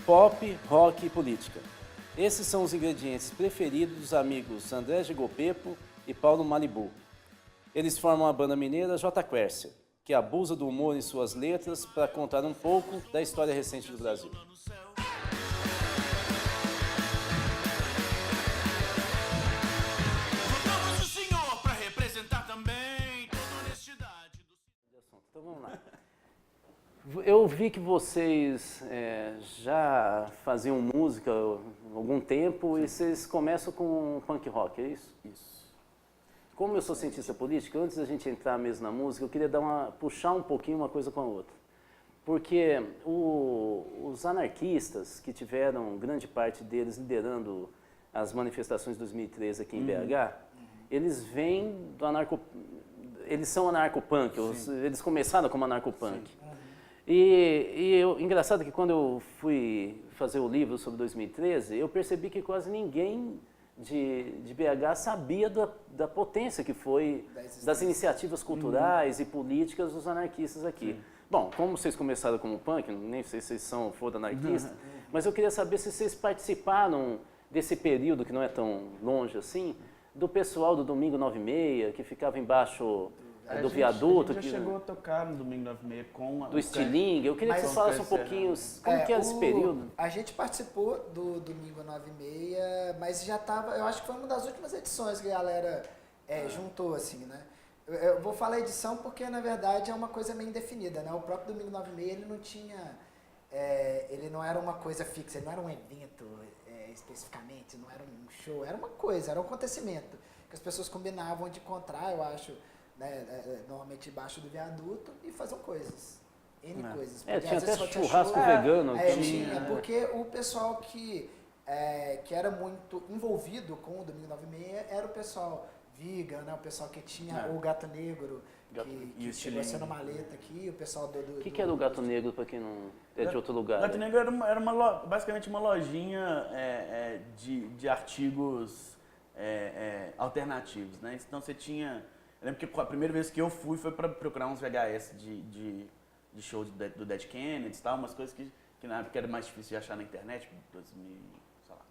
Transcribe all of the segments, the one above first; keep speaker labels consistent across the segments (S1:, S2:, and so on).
S1: Pop, rock e política. Esses são os ingredientes preferidos dos amigos André Gigopepo e Paulo Malibu. Eles formam a banda mineira J Quercia, que abusa do humor em suas letras para contar um pouco da história recente do Brasil. Então vamos lá. Eu vi que vocês já faziam música há algum tempo. Sim. E vocês começam com punk rock, é isso?
S2: Isso.
S1: Como eu sou cientista político, antes da gente entrar mesmo na música, eu queria puxar um pouquinho uma coisa com a outra. Porque os anarquistas, que tiveram grande parte deles liderando as manifestações de 2013 aqui em BH, eles vêm do eles são anarcopunk, eles começaram como anarcopunk. Engraçado que quando eu fui fazer o livro sobre 2013, eu percebi que quase ninguém de BH sabia da potência que foi das iniciativas culturais e políticas dos anarquistas aqui. Sim. Bom, como vocês começaram como punk, nem sei se vocês foram anarquistas, mas eu queria saber se vocês participaram desse período, que não é tão longe assim, do pessoal do Domingo 9/6, que ficava embaixo do viaduto.
S2: A gente já chegou a tocar no Domingo 9/6 com
S1: do Stiling. Eu queria que vocês falassem um pouquinho como que era esse período.
S3: A gente participou do Domingo 9/6, mas já estava, eu acho que foi uma das últimas edições que a galera juntou, assim, né? Eu vou falar edição porque, na verdade, é uma coisa meio indefinida, né? O próprio Domingo 9/6, ele não tinha, ele não era uma coisa fixa, ele não era um evento especificamente, não era um show, era uma coisa, era um acontecimento que as pessoas combinavam de encontrar, eu acho, né, normalmente embaixo do viaduto e faziam coisas, coisas.
S1: Tinha até churrasco vegano.
S3: Tinha, porque o pessoal que era muito envolvido com o Domingo 9/6 era o pessoal vegan, né, o pessoal que tinha o Gato Negro, que chegou a ser na maleta aqui, o pessoal do...
S1: O que era o Gato Negro, para quem não é de outro lugar?
S2: O Gato Negro era basicamente uma lojinha de artigos alternativos, né? Então você tinha... Eu lembro que a primeira vez que eu fui foi para procurar uns VHS de show do Dead Kennedys e tal, umas coisas que na época era mais difícil de achar na internet, 2000, sei lá.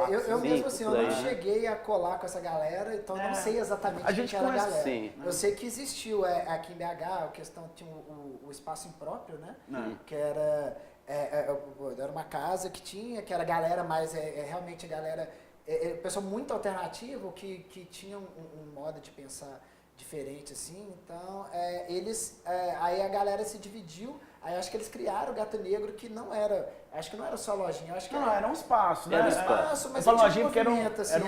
S3: Eu mesmo assim, eu não cheguei a colar com essa galera, então eu não sei exatamente quem era a galera.
S1: Sim.
S3: Eu sei que existiu aqui em BH, a questão tinha o espaço impróprio, né? Que era uma casa que era a galera, mas realmente a galera, pessoa muito alternativa, que tinha um modo de pensar diferente, assim, então aí a galera se dividiu, aí acho que eles criaram o Gato Negro, que não era só lojinha, acho que
S2: era um espaço, né?
S3: Era um espaço, mas
S2: tinha um
S3: movimento, assim,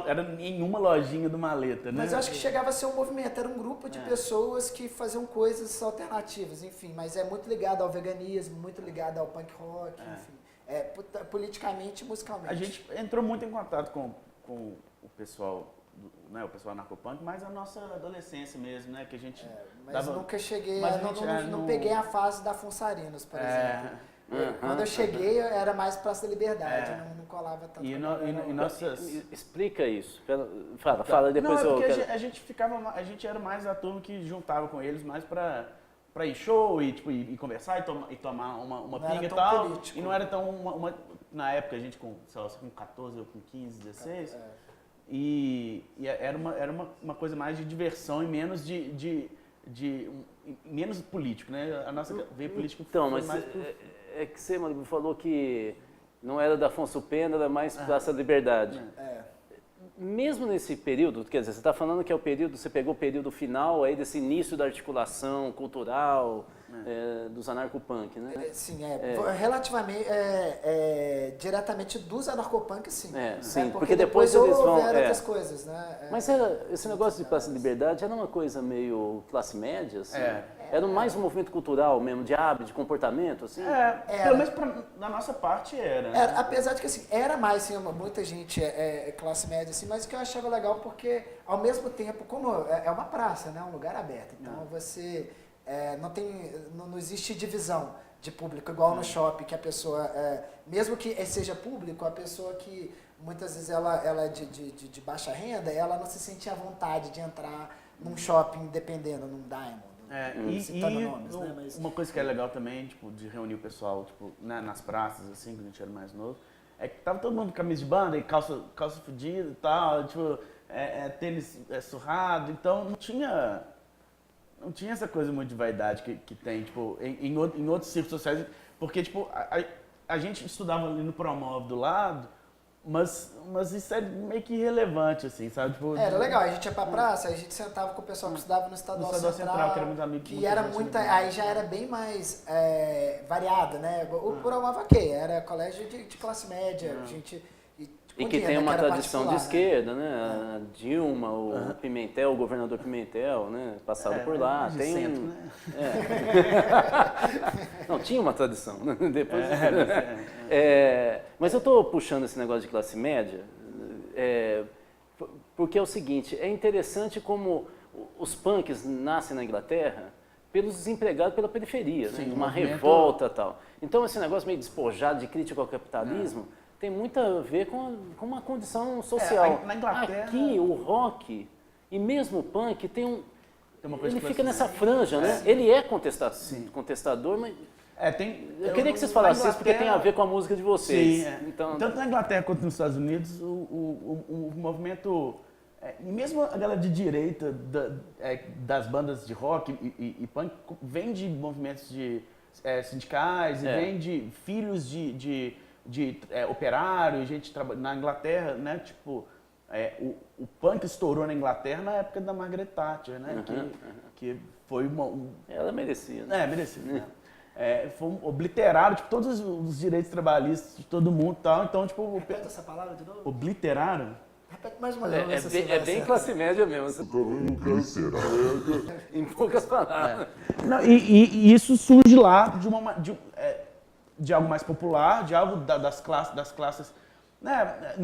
S2: era em uma lojinha do Maleta, né?
S3: Mas eu acho que chegava a ser um movimento, era um grupo de pessoas que faziam coisas alternativas, enfim, mas é muito ligado ao veganismo, muito ligado ao punk rock, enfim, politicamente e musicalmente.
S2: A gente entrou muito em contato com o pessoal, né, o pessoal anarcopunk, mas a nossa adolescência mesmo, né, que a gente
S3: mas nunca cheguei, não peguei a fase da Fonsarinos, por exemplo. Quando eu cheguei, era mais Praça da Liberdade, não colava tanto.
S1: Explica isso. Fala depois.
S2: Não, porque a gente era mais a turma que juntava com eles mais pra ir show e conversar e tomar uma pinga e tal. Político. E não era tão na época a gente com 14 ou com 15, 16. E era uma coisa mais de diversão e menos menos político, né? A nossa veio político.
S1: Então, mas é que você falou que não era da Afonso Pena, era mais Praça da Liberdade. Mesmo nesse período, quer dizer, você está falando que é o período, você pegou o período final aí desse início da articulação cultural dos anarcopunk, né?
S3: Sim, relativamente, diretamente dos anarcopunk, sim.
S1: Sim, porque depois eles vão...
S3: outras coisas, né?
S1: Mas esse negócio de Praça da Liberdade era uma coisa meio classe média, assim? Era mais um movimento cultural mesmo, de hábito, de comportamento, assim?
S2: Pelo menos na nossa parte era. Né?
S3: Apesar de que, assim, era mais, assim, muita gente classe média, assim, mas o que eu achava legal porque, ao mesmo tempo, como é uma praça, né, um lugar aberto, então você não existe divisão de público, igual no shopping, que a pessoa, mesmo que seja público, a pessoa que muitas vezes ela é de baixa renda, ela não se sente à vontade de entrar num shopping dependendo, num Diamond, citando nomes, né? Mas...
S2: uma coisa que é legal também, tipo, de reunir o pessoal, tipo, nas praças, assim, quando a gente era mais novo, é que tava todo mundo com camisa de banda e calça fudida e tal, tipo, tênis surrado, então não tinha essa coisa muito de vaidade que tem, tipo, em outros círculos sociais, porque, tipo, a gente estudava ali no Promove do lado, mas isso é meio que irrelevante, assim, sabe? Tipo,
S3: era legal, a gente ia pra praça, a gente sentava com o pessoal que estudava no Estadual Central,
S2: que era muito amigo.
S3: Que era muita, aí já era bem mais variado, né? O Promove ok, era colégio de classe média, a gente...
S1: E que tem uma tradição de esquerda, né? A Dilma, o Pimentel, o governador Pimentel, né? Passado por lá. Tem
S2: centro, né?
S1: Não, tinha uma tradição, né? Depois. Mas eu estou puxando esse negócio de classe média, porque é o seguinte, é interessante como os punks nascem na Inglaterra pelos desempregados pela periferia, né? Uma revolta e tal. Então esse negócio meio despojado de crítica ao capitalismo tem muito a ver com uma condição social.
S2: Na Inglaterra...
S1: Aqui, o rock e mesmo o punk tem
S2: uma coisa
S1: ele fica nessa franja, né? Ele é contestador, mas... Eu queria que vocês falassem isso porque tem a ver com a música de vocês.
S2: Sim,
S1: Então,
S2: tanto na Inglaterra quanto nos Estados Unidos, o movimento... mesmo a galera de direita das bandas de rock e punk vem de movimentos sindicais e vem de filhos de operário, gente na Inglaterra, né? Tipo, o punk estourou na Inglaterra na época da Margaret Thatcher, né? Que foi
S1: ela merecia. Né?
S2: Merecia. Né? Foi obliteraram, tipo, todos os direitos trabalhistas de todo mundo e tal. Então, tipo...
S3: Repete essa palavra de novo.
S2: Obliteraram?
S3: Repete mais uma vez.
S1: É bem classe média mesmo. Em poucas palavras.
S2: Não, e isso surge lá de algo mais popular, de algo das classes, né?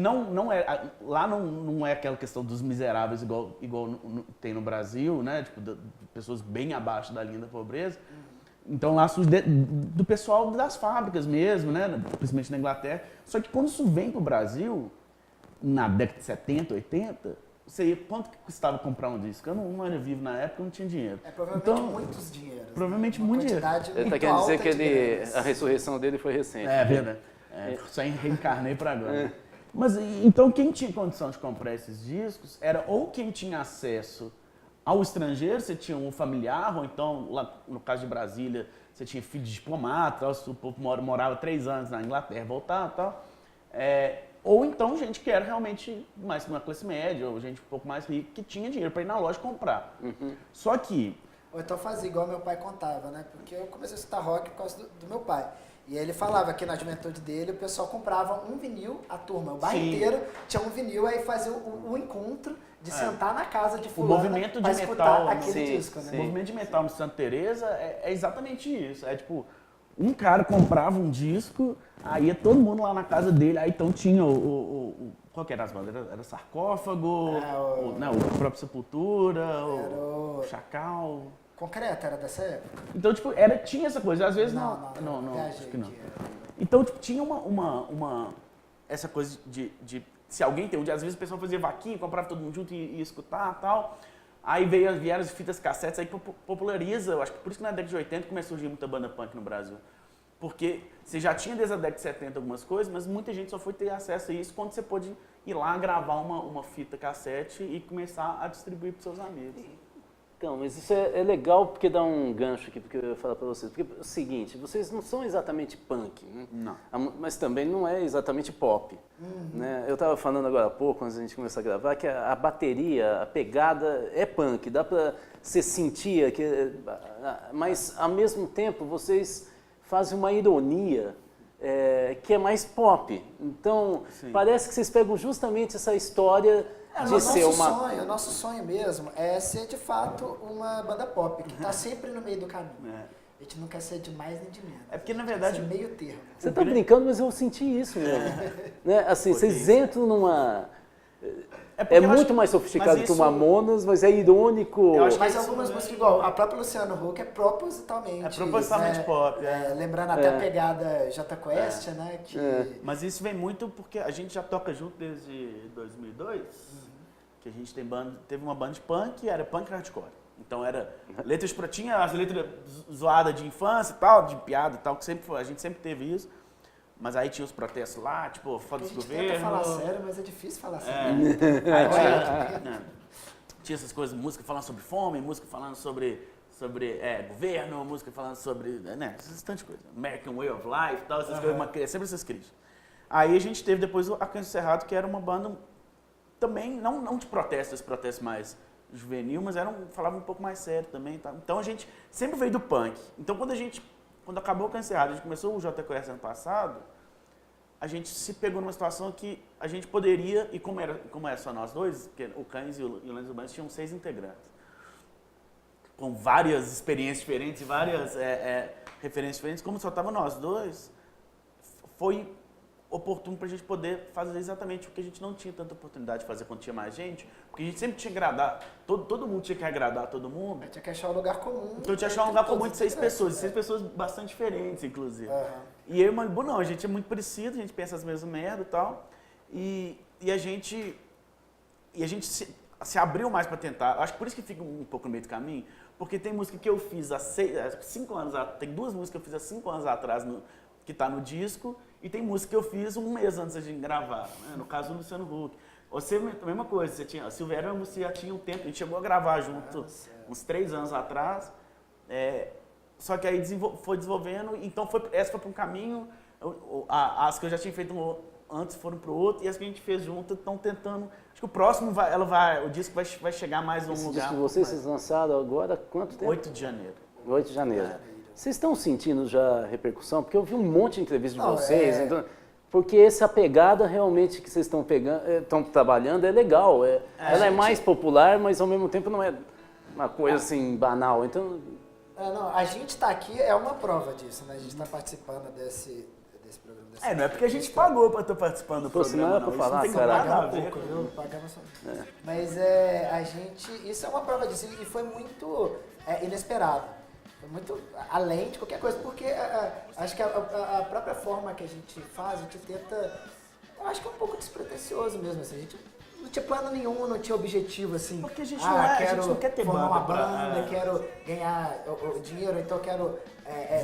S2: Lá não é aquela questão dos miseráveis igual tem no Brasil, né? Tipo, de pessoas bem abaixo da linha da pobreza. Então lá surge do pessoal das fábricas mesmo, né? Principalmente na Inglaterra. Só que quando isso vem pro Brasil, na década de 70, 80, quanto que custava comprar um disco? Eu não era vivo na época, eu não tinha dinheiro.
S3: Provavelmente muitos dinheiros.
S2: Provavelmente
S3: né?
S2: muito dinheiro.
S1: Ele está querendo dizer que a ressurreição dele foi recente.
S2: Verdade. Só reencarnei para agora. Mas então quem tinha condição de comprar esses discos era ou quem tinha acesso ao estrangeiro, você tinha um familiar, ou então, lá no caso de Brasília, você tinha filho de diplomata, o povo morava 3 anos na Inglaterra, voltava e tal. Ou então gente que era realmente mais uma classe média, ou gente um pouco mais rica, que tinha dinheiro para ir na loja comprar. Só que...
S3: Ou então fazia igual meu pai contava, né? Porque eu comecei a escutar rock por causa do meu pai. E ele falava que na juventude dele o pessoal comprava um vinil, a turma, o bairro inteiro tinha um vinil, aí fazia o encontro de sentar na casa de fulano
S2: para escutar
S3: metal, aquele disco, né?
S2: O movimento de metal no Santa Teresa é exatamente isso. É tipo, um cara comprava um disco, aí ia todo mundo lá na casa dele, aí então tinha qual que era as bandas? Era Sarcófago, o próprio Sepultura, o Chacal...
S3: Concreto era dessa época?
S2: Então, tipo, tinha essa coisa, às vezes não, acho que não. Então, tipo, tinha essa coisa de se alguém tem, às vezes o pessoal fazia vaquinha, comprava todo mundo junto e ia escutar e tal. Aí vieram as fitas cassetes, aí populariza, eu acho que por isso que na década de 80 começou a surgir muita banda punk no Brasil. Porque você já tinha desde a década de 70 algumas coisas, mas muita gente só foi ter acesso a isso quando você pôde ir lá gravar uma fita cassete e começar a distribuir para seus amigos.
S1: Então, mas isso é legal porque dá um gancho aqui, porque eu ia falar para vocês. Porque é o seguinte, vocês não são exatamente punk, né?
S2: Não.
S1: Mas também não é exatamente pop. Né? Eu estava falando agora há pouco, antes da gente começar a gravar, que a bateria, a pegada é punk. Dá para você sentir, mas ao mesmo tempo vocês fazem uma ironia que é mais pop. Então, parece que vocês pegam justamente essa história...
S3: O nosso sonho mesmo é ser de fato uma banda pop, que está sempre no meio do caminho. A gente não quer ser de mais nem de menos.
S2: É porque na verdade...
S3: meio termo.
S1: Você está brincando, mas eu senti isso mesmo. Né? Assim, vocês entram numa... É muito mais sofisticado que o Mamonas, mas é irônico.
S3: Mas algumas músicas, igual a própria Luciano Huck, é propositalmente.
S2: Pop.
S3: Lembrando até a pegada Jota Quest, né?
S2: Mas isso vem muito porque a gente já toca junto desde 2002, que a gente teve uma banda de punk, era punk hardcore. Então era letras tinha as letras zoadas de infância e tal, de piada e tal, que a gente sempre teve isso. Mas aí tinha os protestos lá, tipo, foda esse governo.
S3: Tenta falar sério, mas é difícil falar sério.
S2: Aí tinha essas coisas, música falando sobre fome, música falando sobre governo, música falando sobre, né, essas tantas coisas. American Way of Life e tal, essas coisas, sempre essas crises. Aí a gente teve depois o Arcanjo Cerrado, que era uma banda também, não de protesto, esse protesto mais juvenil, mas falava um pouco mais sério também. Tá? Então a gente sempre veio do punk. Então quando acabou o Arcanjo Cerrado, a gente começou o JQS ano passado, a gente se pegou numa situação que a gente poderia, e como era só nós dois, porque o Cães e o Lendas Urbanas tinham 6 integrantes, com várias experiências diferentes e várias referências diferentes, como só estavam nós dois, foi oportuno para a gente poder fazer exatamente o que a gente não tinha tanta oportunidade de fazer quando tinha mais gente, porque a gente sempre tinha que agradar, todo mundo tinha que agradar todo mundo.
S3: Tinha que achar um lugar comum.
S2: Então tinha que achar um lugar comum de 6 pessoas, 6 pessoas bastante diferentes, inclusive. E eu e o Malibu não, a gente é muito parecido, a gente pensa as mesmas merda e tal, e a gente se abriu mais para tentar, acho que por isso que fica um pouco no meio do caminho, porque tem música que eu fiz há 5 anos atrás, tem 2 músicas que eu fiz há 5 anos atrás, que está no disco, e tem música que eu fiz 1 mês antes de gravar, né? No caso do Luciano Huck. Você, a mesma coisa, a Silvéria você já tinha um tempo, a gente chegou a gravar junto uns 3 anos atrás, só que aí foi desenvolvendo, então essa foi para um caminho, as que eu já tinha feito antes foram para o outro, e as que a gente fez junto estão tentando, acho que o próximo o disco vai chegar mais a um lugar.
S1: Disco vocês lançaram agora quanto tempo?
S2: 8 de janeiro.
S1: 8 de janeiro. Vocês estão sentindo já repercussão? Porque eu vi um monte de entrevistas de vocês. Então, porque essa pegada realmente que vocês estão trabalhando é legal. Ela é mais popular, mas ao mesmo tempo não é uma coisa assim banal. Então,
S3: a gente está aqui é uma prova disso, né? A gente está participando desse programa.
S2: Não é porque a gente pagou para estar participando do programa.
S1: Não é para falar,
S2: não tem
S1: caralho.
S2: nada a ver.
S3: Pagamos só. Mas a gente, isso é uma prova disso e foi muito inesperado. Muito além de qualquer coisa, porque acho que a própria forma que a gente faz, a gente tenta, eu acho que é um pouco despretensioso mesmo, assim, a gente não tinha plano nenhum, não tinha objetivo, assim,
S2: porque a gente não quer ter
S3: formar uma
S2: banda,
S3: banda, quero ganhar o dinheiro, então quero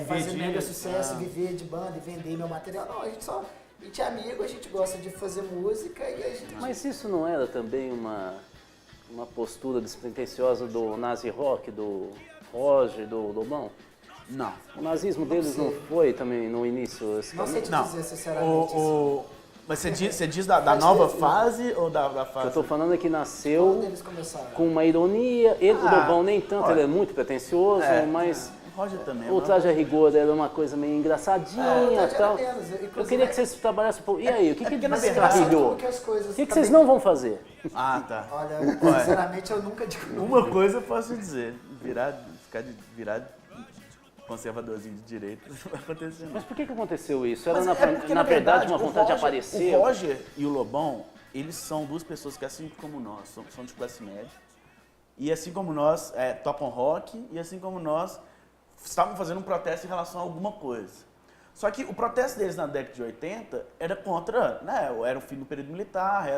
S3: fazer mega sucesso, viver de banda e vender meu material, não, a gente é amigo, a gente gosta de fazer música e a gente...
S1: Mas isso não era também uma postura despretensiosa do nazi rock, do Roger, do Lobão?
S2: Não.
S1: O nazismo deles não foi também no início?
S3: Não sei te dizer sinceramente isso.
S2: Mas você diz da nova fase ou da fase?
S1: O que eu tô falando é que nasceu
S3: Quando eles começaram?
S1: com uma ironia. O Lobão nem tanto, ele é muito pretencioso, mas
S2: O Roger também.
S1: o Traje a Rigor era uma coisa meio engraçadinha e tal. Eu queria que vocês trabalhassem um pouco. E aí, o que descarrilhou? O que vocês não vão fazer?
S2: Ah, tá.
S3: Olha, sinceramente eu nunca digo.
S2: Uma coisa eu posso dizer, virar conservadorzinho de direita, isso vai acontecer.
S1: Mas por que aconteceu isso? Era,
S2: porque,
S1: na verdade, uma
S2: o
S1: vontade de
S2: Roger,
S1: aparecer?
S2: O Roger e o Lobão, eles são 2 pessoas que, assim como nós, são de classe média. E assim como nós, tocam rock, e assim como nós, estavam fazendo um protesto em relação a alguma coisa. Só que o protesto deles na década de 80 era contra, né, era o fim do período militar,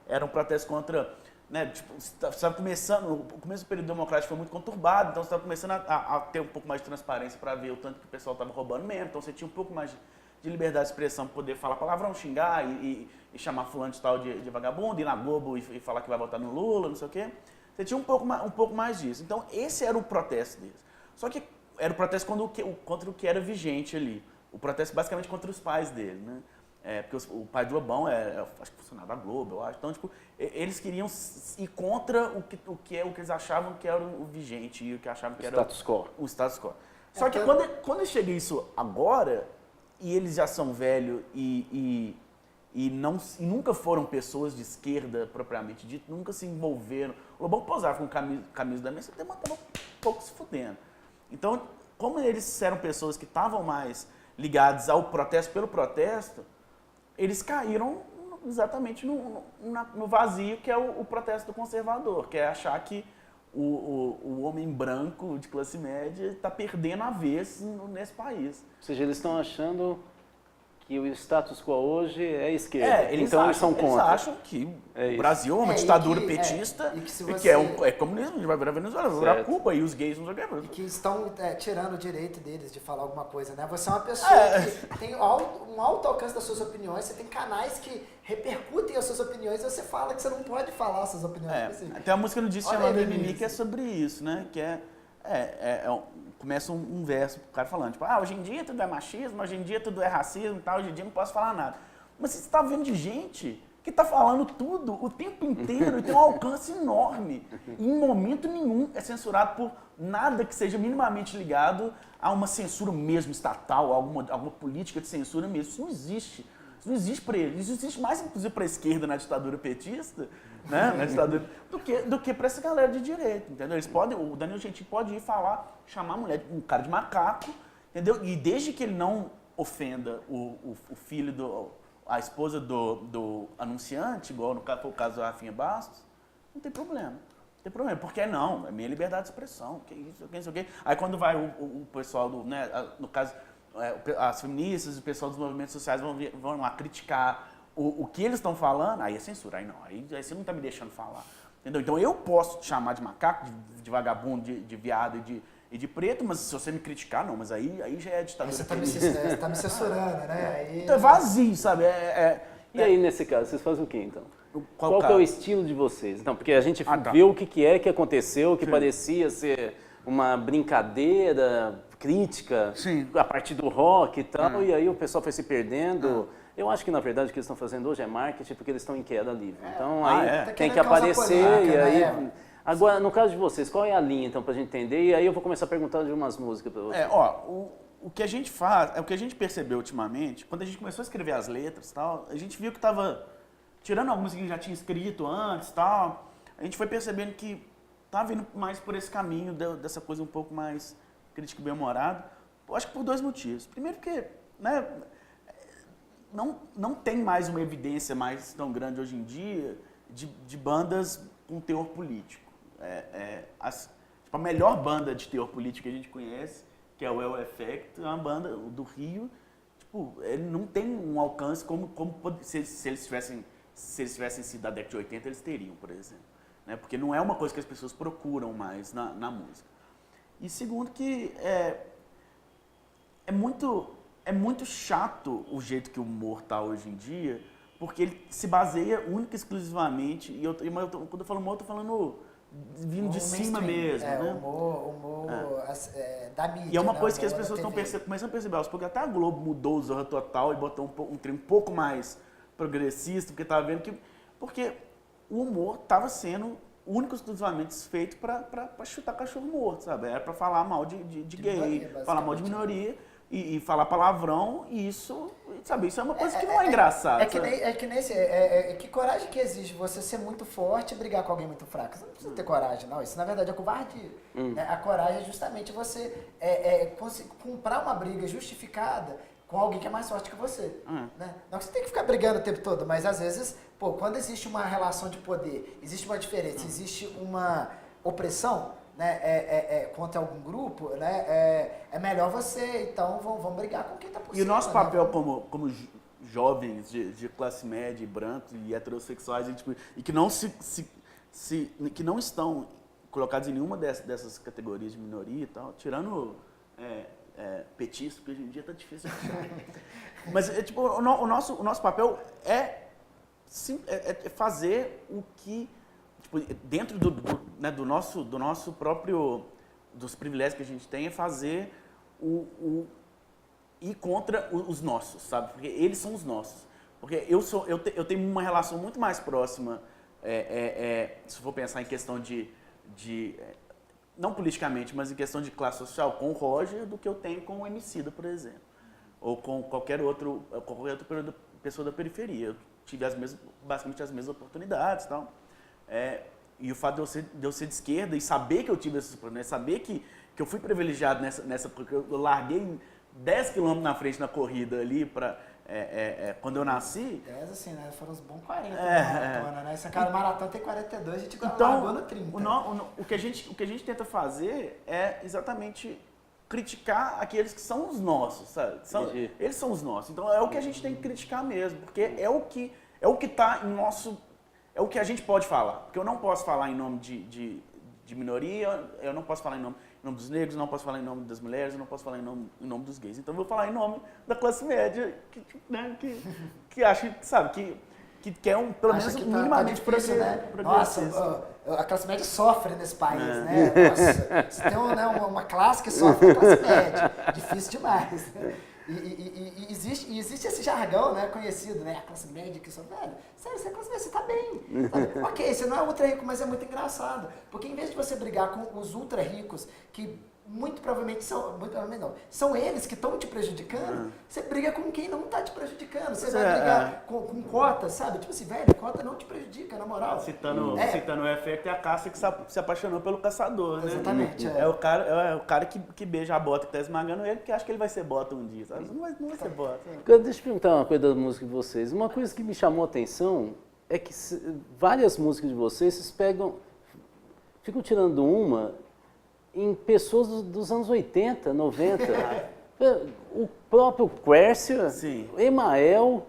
S2: era um protesto contra... Né, tipo, você estava começando, o começo do período democrático foi muito conturbado, então você estava começando a ter um pouco mais de transparência para ver o tanto que o pessoal estava roubando mesmo, então você tinha um pouco mais de liberdade de expressão para poder falar palavrão, xingar e chamar fulano de tal de vagabundo, ir na Globo e falar que vai votar no Lula, não sei o quê. Você tinha um pouco mais disso. Então esse era o protesto deles. Só que era o protesto contra o que era vigente ali. O protesto basicamente contra os pais dele, né? Porque o pai do Lobão acho que funcionava da Globo, eu acho. Então, tipo, eles queriam ir contra o que eles achavam que era o vigente e o que achavam que era o status quo. Só que quando chega isso agora, e eles já são velhos e nunca foram pessoas de esquerda propriamente dito, nunca se envolveram. O Lobão posava com camisa da mesa, até matava um pouco se fudendo. Então, como eles eram pessoas que estavam mais ligados ao protesto pelo protesto, eles caíram exatamente no vazio que é o protesto do conservador, que é achar que o homem branco de classe média está perdendo a vez nesse país.
S1: Ou seja, eles estão achando que o status quo hoje é esquerda.
S2: Eles
S1: então
S2: acham,
S1: eles são contra.
S2: Eles acham que
S1: É
S2: o
S1: isso.
S2: Brasil é uma ditadura
S3: e que
S2: petista,
S3: e que se
S2: e que
S3: você-
S2: é comunismo, a gente vai virar Venezuela, vai virar
S1: Certo.
S2: Cuba, e os gays não sei o
S3: E
S2: quê.
S3: que estão tirando o direito deles de falar alguma coisa, né? Você é uma pessoa que tem um alto alcance das suas opiniões, você tem canais que repercutem as suas opiniões e você fala que você não pode falar as suas opiniões. Assim.
S2: Tem uma música no disco
S3: Olha
S2: chamada
S3: aí,
S2: Mimimi
S3: Vinícius.
S2: que é sobre isso, né? Que começa um verso, o cara falando, tipo, hoje em dia tudo é machismo, hoje em dia tudo é racismo e tal, hoje em dia não posso falar nada. Mas você está vendo de gente que está falando tudo o tempo inteiro e tem um alcance enorme. E em momento nenhum é censurado por nada que seja minimamente ligado a uma censura mesmo estatal, alguma política de censura mesmo. Isso não existe. Isso não existe para eles. Isso existe mais, inclusive, para a esquerda na ditadura petista, né? Na ditadura, do que para essa galera de direita, entendeu? O Danilo Gentili pode ir falar, chamar a mulher, um cara de macaco, entendeu? E desde que ele não ofenda o filho a esposa do anunciante, igual foi o caso da Rafinha Bastos, não tem problema. Não tem problema, porque não, é minha liberdade de expressão, que isso, que isso, que. Aí quando vai o pessoal né, no caso, as feministas e o pessoal dos movimentos sociais vão lá criticar o que eles estão falando, aí é censura, aí não, aí você não está me deixando falar. Entendeu? Então eu posso te chamar de macaco, de vagabundo, de viado e de preto, mas se você me criticar, não, mas aí já é ditadura.
S3: Você tá me censurando, né? Aí,
S2: Então é vazio, sabe?
S1: E aí, nesse caso, vocês fazem o quê, então? Qual que é
S2: caso?
S1: o estilo de vocês? Então, porque a gente
S2: Tá.
S1: viu o que aconteceu, que parecia ser uma brincadeira crítica
S2: Sim.
S1: a partir do rock e tal, e aí o pessoal foi se perdendo. Eu acho que, na verdade, o que eles estão fazendo hoje é marketing, porque eles estão em queda livre. Então, aí
S2: é.
S3: Tá
S1: tem que
S3: querendo causar
S1: aparecer,
S3: polêmica,
S1: e aí...
S3: né?
S1: Agora, no caso de vocês, qual é a linha, então, pra gente entender? E aí eu vou começar a perguntar de umas músicas pra vocês.
S2: O que a gente faz, o que a gente percebeu ultimamente, quando a gente começou a escrever as letras e tal, a gente viu que tava, tirando algumas que a gente já tinha escrito antes e tal, a gente foi percebendo que tava vindo mais por esse caminho, dessa coisa um pouco mais crítica e bem-humorada. Eu acho que por dois motivos. Primeiro porque, né, não tem mais uma evidência mais tão grande hoje em dia de bandas com teor político. Tipo, a melhor banda de teor político que a gente conhece, que é o El Effect, é uma banda do Rio. Tipo, ele não tem um alcance como se eles tivessem sido da década de 80, eles teriam, por exemplo. Né? Porque não é uma coisa que as pessoas procuram mais na música. E segundo que é muito chato o jeito que o humor está hoje em dia, porque ele se baseia única e exclusivamente, quando eu falo humor, eu tô falando vindo de cima mesmo, né?
S3: Humor da mídia.
S2: E é uma
S3: né?
S2: coisa que as
S3: Humor da
S2: pessoas estão
S3: TV.
S2: começando a perceber, porque até a Globo mudou o Zorra Total e botou um trem um pouco mais progressista, porque estava vendo que... Porque o humor estava sendo único e exclusivamente feito para chutar cachorro morto, sabe? Era para falar mal de gay,
S3: minoria,
S2: falar mal de
S3: basicamente.
S2: minoria e falar palavrão, e isso, sabe? Isso é uma coisa que não é engraçada.
S3: Que coragem que exige você ser muito forte e brigar com alguém muito fraco. Você não precisa ter coragem, não. Isso, na verdade, é covardia. A coragem é justamente você comprar uma briga justificada com alguém que é mais forte que você. Né? Não que você tem que ficar brigando o tempo todo, mas às vezes, quando existe uma relação de poder, existe uma diferença, existe uma opressão, né, contra algum grupo, né, é melhor você, então, vamos brigar com quem está por cima.
S2: E o nosso
S3: né?
S2: papel como jovens de classe média, brancos e heterossexuais, e que não que não estão colocados em nenhuma dessas categorias de minoria e tal, tirando petista, porque hoje em dia tá difícil. Mas tipo, o nosso papel é fazer o que, tipo, dentro do nosso próprio, dos privilégios que a gente tem, é fazer ir contra os nossos, sabe? Porque eles são os nossos. Porque eu tenho uma relação muito mais próxima, se for pensar em questão de não politicamente, mas em questão de classe social, com o Roger, do que eu tenho com o Emicida, por exemplo. Ou com qualquer outra pessoa da periferia. Eu tive basicamente as mesmas oportunidades e tal. E o fato de eu ser de esquerda e saber que eu tive esses problemas, saber que eu fui privilegiado nessa porque eu larguei 10 quilômetros na frente na corrida ali quando eu nasci.
S3: 10, assim, né? Foram uns bons 40 na maratona, né? Esse cara maratona tem 42, a gente largou no 30.
S2: O que a gente tenta fazer é exatamente criticar aqueles que são os nossos, sabe? Eles são os nossos. Então é o que a gente tem que criticar mesmo, porque é o que tá em nosso... É o que a gente pode falar. Porque eu não posso falar em nome de minoria, eu não posso falar em nome dos negros, eu não posso falar em nome das mulheres, eu não posso falar em nome dos gays. Então eu vou falar em nome da classe média, que acha, sabe, que quer pelo menos minimamente
S3: difícil, né? Nossa, a classe média sofre nesse país, né? Nossa, se tem uma classe que sofre, a classe média. Difícil demais. E existe esse jargão, né, conhecido, né? A classe média que sofre. Velho, sério, você é classe média, você tá bem. Sabe? Ok, você não é ultra rico, mas é muito engraçado. Porque em vez de você brigar com os ultra ricos, que muito provavelmente são eles que estão te prejudicando, você briga com quem não está te prejudicando. Você vai brigar com cotas, sabe? Tipo assim, velho, cota não te prejudica, na moral.
S2: Citando o efeito, é a caça que se apaixonou pelo caçador, né?
S3: Exatamente.
S2: É o cara que beija a bota que tá esmagando ele, porque acha que ele vai ser bota um dia, sabe? Não vai ser bota.
S1: Deixa eu perguntar uma coisa da música de vocês. Uma coisa que me chamou a atenção é que várias músicas de vocês ficam tirando uma em pessoas dos anos 80, 90. O próprio Quércia, o Emael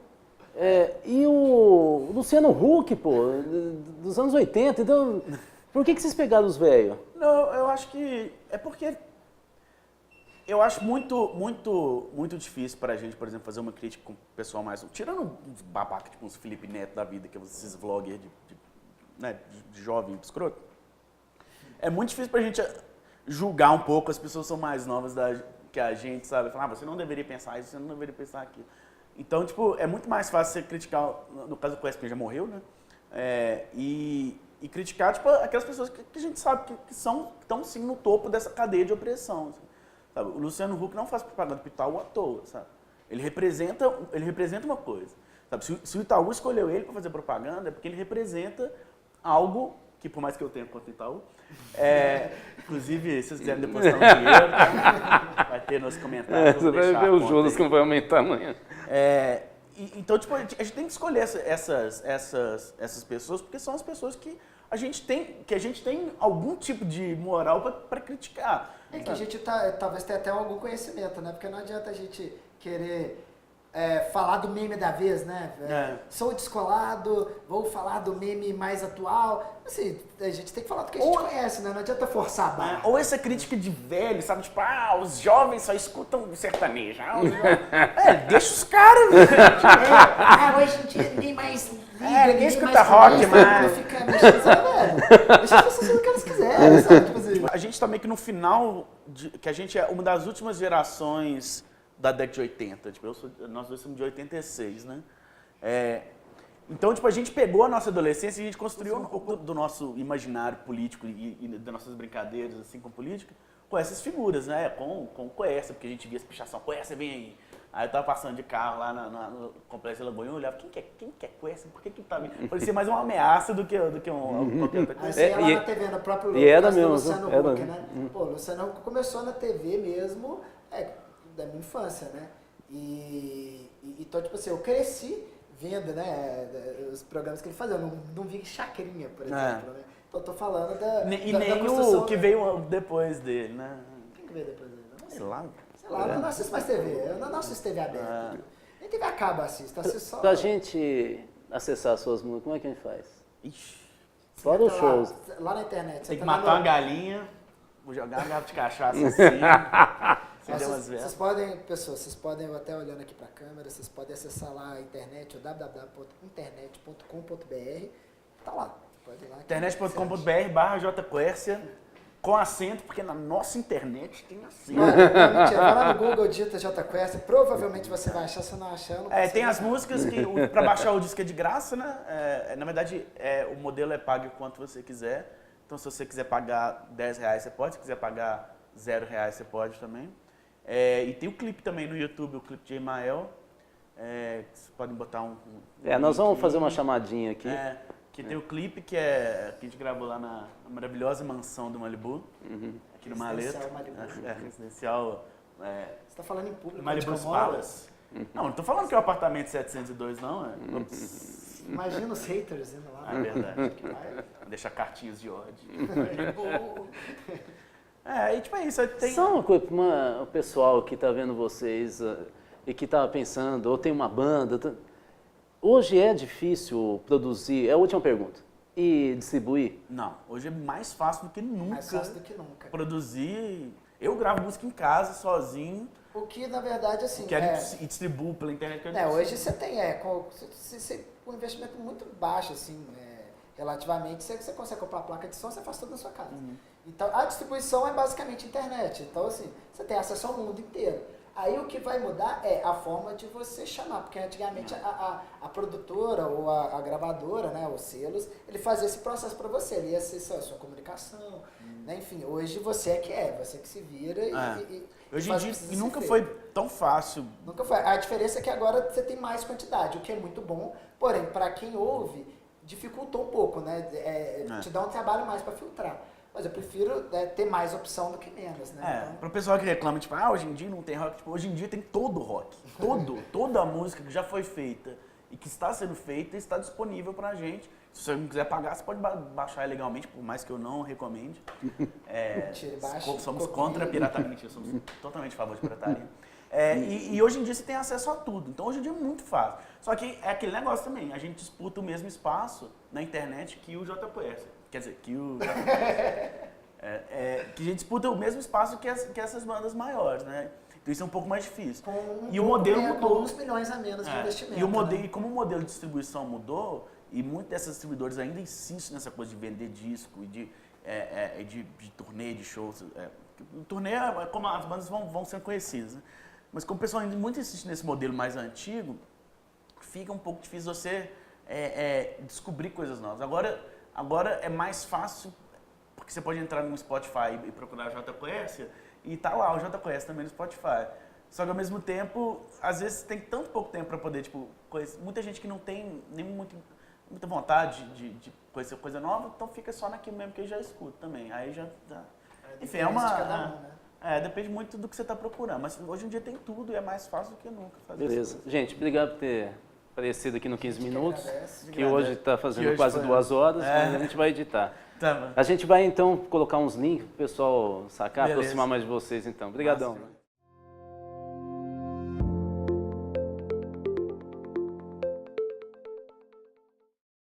S1: e o Luciano Huck, pô, dos anos 80. Então, por que vocês pegaram os velhos?
S2: Não, eu acho que é porque eu acho muito difícil pra gente, por exemplo, fazer uma crítica com o pessoal mais... Tirando uns babacas, tipo uns Felipe Neto da vida, que é esses vloggers de jovem escroto. É muito difícil pra gente julgar um pouco, as pessoas são mais novas que a gente, sabe? Falar, você não deveria pensar isso, você não deveria pensar aquilo. Então, tipo, é muito mais fácil você criticar, no caso do Quércia, já morreu, né? E criticar, tipo, aquelas pessoas que a gente sabe que estão, sim, no topo dessa cadeia de opressão. Sabe? O Luciano Huck não faz propaganda pro Itaú à toa, sabe? Ele representa uma coisa. Sabe? Se o Itaú escolheu ele para fazer propaganda, é porque ele representa algo que, por mais que eu tenha conta Itaú, inclusive, se vocês quiserem depositar um dinheiro, vai ter nos comentários.
S1: Você vai ver os juros que vai aumentar amanhã.
S2: Então, tipo, a gente tem que escolher essas pessoas, porque são as pessoas que a gente tem algum tipo de moral para criticar.
S3: É que a gente talvez tenha até algum conhecimento, né? Porque não adianta a gente querer falar do meme da vez, né? Sou descolado, vou falar do meme mais atual. Assim, a gente tem que falar do que a gente conhece, né? Não adianta forçar a barra.
S2: Ou essa crítica de velho, sabe? Tipo, os jovens só escutam sertanejo. Deixa os caras.
S3: Hoje em dia ninguém mais
S2: ninguém escuta rock, mas...
S3: Fica mexendo, velho. Deixa as pessoas fazerem o que elas quiserem, sabe? Tipo assim.
S2: A gente tá meio que no final, que a gente é uma das últimas gerações da década de 80. Tipo, nós dois somos de 86, né? Então, tipo, a gente pegou a nossa adolescência e a gente construiu um pouco do nosso imaginário político e das nossas brincadeiras, assim, com política, com essas figuras, né? Com o Quércia, porque a gente via as pichação, Quércia, vem aí. Aí eu tava passando de carro lá no Complexo Lagoinha, eu olhava, quem que é Quércia? Por que tá vindo? Parecia mais uma ameaça do que qualquer outra coisa.
S3: Aí você ia lá na TV, no próprio Luciano Huck, né? Pô, o Luciano Huck começou na TV mesmo, da minha infância, né? Então, tipo assim, eu cresci vendo, né, os programas que ele fazia. Eu não vi Chacrinha, por exemplo, né? Então, eu tô falando da
S2: o que veio depois dele, né?
S3: Quem que veio depois dele?
S2: Sei lá.
S3: Sei lá, eu não assisto mais TV. Eu não assisto TV aberta. Nem TV a cabo assisto só...
S1: Pra gente acessar as suas músicas, como é que a gente faz?
S2: Ixi.
S3: Fora os shows. Lá na internet.
S2: Tem que matar uma galinha, vou jogar uma garrafa de cachaça assim.
S3: Vocês podem, pessoas, vocês podem, eu até olhando aqui para a câmera, vocês podem acessar lá a internet, o www.internet.com.br, tá lá, pode ir lá.
S2: internet.com.br/jquércia, com acento, porque na nossa internet tem acento.
S3: Não, mentira, vai lá no Google, digita jquércia, provavelmente você vai achar, se não achar, eu não consigo.
S2: Tem as músicas que, para baixar o disco é de graça, né? Na verdade, o modelo é pago quanto você quiser, então se você quiser pagar R$10, você pode, se quiser pagar R$0, você pode também. E tem o clipe também no YouTube, o clipe de Emael. Vocês podem botar
S1: nós vamos fazer uma chamadinha aqui.
S2: Que tem o clipe que a gente gravou lá na maravilhosa mansão do Malibu, aqui no Maleta. Residencial.
S3: Você está falando em público?
S2: Malibu Palace. Não tô falando que é o apartamento 702, não.
S3: Imagina os haters indo lá.
S2: É verdade. Deixa cartinhas de ódio. E tipo, é isso. Tem...
S1: Só uma coisa, o pessoal que está vendo vocês e que estava pensando, ou tem uma banda. Hoje é difícil produzir, é a última pergunta, e distribuir?
S2: Não, hoje é mais fácil do que nunca.
S3: Mais fácil do que nunca.
S2: Produzir. Eu gravo música em casa, sozinho.
S3: O que, na verdade, assim...
S2: E distribuo pela internet.
S3: Hoje você tem, com um investimento muito baixo, assim, relativamente, você consegue comprar a placa de som, você faz tudo na sua casa. Então, a distribuição é basicamente internet. Então, assim, você tem acesso ao mundo inteiro. Aí o que vai mudar é a forma de você chamar, porque antigamente a produtora ou a gravadora, né, os selos, ele fazia esse processo para você, ele ia ser a sua comunicação, né, enfim, hoje você você que se vira
S2: hoje em dia, e nunca foi tão fácil.
S3: Nunca foi. A diferença é que agora você tem mais quantidade, o que é muito bom, porém, para quem ouve, dificultou um pouco, né, te dá um trabalho mais para filtrar. Mas eu prefiro ter mais opção do que menos, né?
S2: Então... Pro pessoal que reclama, tipo, hoje em dia não tem rock. Tipo, hoje em dia tem todo o rock. Toda a música que já foi feita e que está sendo feita está disponível pra gente. Se você não quiser pagar, você pode baixar ilegalmente, por mais que eu não recomende. Somos contra a pirataria, mentira, somos totalmente a favor de pirataria. E hoje em dia você tem acesso a tudo. Então hoje em dia é muito fácil. Só que é aquele negócio também, a gente disputa o mesmo espaço na internet que o JQS. Quer dizer, que a gente disputa o mesmo espaço que essas bandas maiores, né? Então isso é um pouco mais difícil. E o modelo mudou.
S3: Com uns milhões a menos de investimento.
S2: E como o modelo de distribuição mudou, e muitos desses distribuidores ainda insistem nessa coisa de vender disco e de turnê, de shows. O turnê é como as bandas vão sendo conhecidas, né? Mas como o pessoal ainda muito insiste nesse modelo mais antigo, fica um pouco difícil você descobrir coisas novas. Agora é mais fácil, porque você pode entrar no Spotify e procurar JQS e tá lá o JQS também no Spotify. Só que ao mesmo tempo, às vezes tem tanto pouco tempo para poder, tipo, conhecer. Muita gente que não tem nem muita vontade de conhecer coisa nova, então fica só naquilo mesmo que eu já escuto também. Aí já dá. Enfim, depende muito do que você está procurando. Mas hoje em dia tem tudo e é mais fácil do que nunca fazer isso.
S1: Beleza. Gente, obrigado por ter aparecido aqui no 15 Minutos, que
S2: agradece.
S1: hoje está fazendo quase 2 horas, mas a gente vai editar.
S2: Tá bom.
S1: A gente vai então colocar uns links para o pessoal sacar,
S2: Beleza.
S1: aproximar mais de vocês então. Obrigadão.